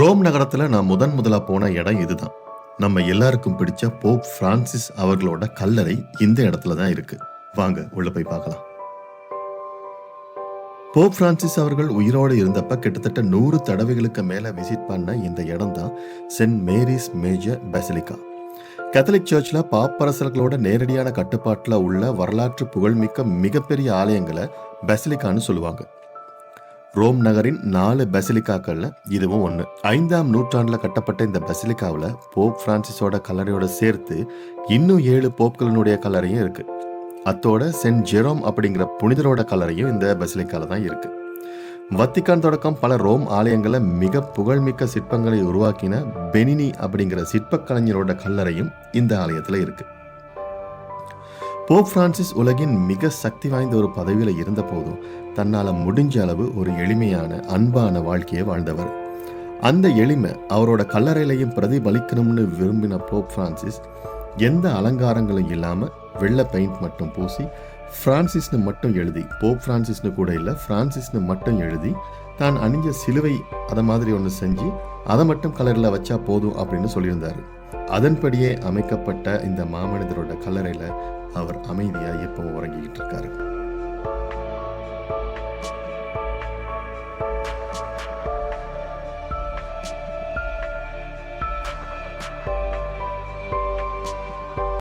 Rome நகரத்துல நான் முதலா போன இடம் இதுதான். நம்ம எல்லாருக்கும் பிடிச்ச போப் பிரான்சிஸ் அவர்களோட கல்லறை இந்த இடத்துல தான் இருக்கு. வாங்க உள்ள போய் பார்க்கலாம். போப் பிரான்சிஸ் அவர்கள் உயிரோடு இருந்தப்ப கிட்டத்தட்ட 100 தடவைகளுக்கு மேல விசிட் பண்ண இந்த இடம் தான் Saint Mary's Major Basilica. Catholic சர்ச்ல பாப்பரசர்களோட நேரடியான கட்டுப்பாட்டுல உள்ள வரலாற்று புகழ்மிக்க மிகப்பெரிய ஆலயங்களை பெசிலிக்கான்னு சொல்லுவாங்க. ரோம் நகரின் 4 பெசிலிக்காக்கள்ல இதுவும் ஒன்று. 5ஆம் நூற்றாண்டுல கட்டப்பட்ட இந்த பெசிலிக்காவில் போப் பிரான்சிஸோட கல்லறையோட சேர்த்து இன்னும் 7 போப்களினுடைய கல்லறையும் இருக்கு. அத்தோட சென்ட் ஜெரோம் அப்படிங்கிற புனிதரோட கல்லறையும் இந்த பெசிலிக்கால தான் இருக்கு. வத்திக்கான் தொடக்கம் பல ரோம் ஆலயங்களை மிக புகழ்மிக்க சிற்பங்களை உருவாக்கின பெனினி அப்படிங்கிற சிற்ப கலைஞரோட கல்லறையும் இந்த ஆலயத்துல இருக்கு. போப் பிரான்சிஸ் உலகின் மிக சக்தி வாய்ந்த ஒரு பதவியில இருந்த போதும் தன்னால முடிஞ்ச அளவு ஒரு எளிமையான அன்பான வாழ்க்கையை வாழ்ந்தவர். அந்த எளிமை அவரோட கல்லறையிலையும் பிரதிபலிக்கணும்னு விரும்பின போப் பிரான்சிஸ் எந்த அலங்காரங்களும் இல்லாம வெள்ளை பெயிண்ட் மட்டும் பூசி பிரான்சிஸ்னு மட்டும் எழுதி, போப் பிரான்சிஸ்னு கூட இல்லை, பிரான்சிஸ்னு மட்டும் எழுதி தான் அணிஞ்ச சிலுவை அதை மாதிரி ஒன்று செஞ்சு அதை மட்டும் கல்லறையில் வச்சா போதும் அப்படின்னு சொல்லியிருந்தாரு. அதன்படியே அமைக்கப்பட்ட இந்த மாமனிதரோட கல்லறையில அவர் அமைதியா எப்பவும் உறங்கிக்கிட்டு இருக்காரு.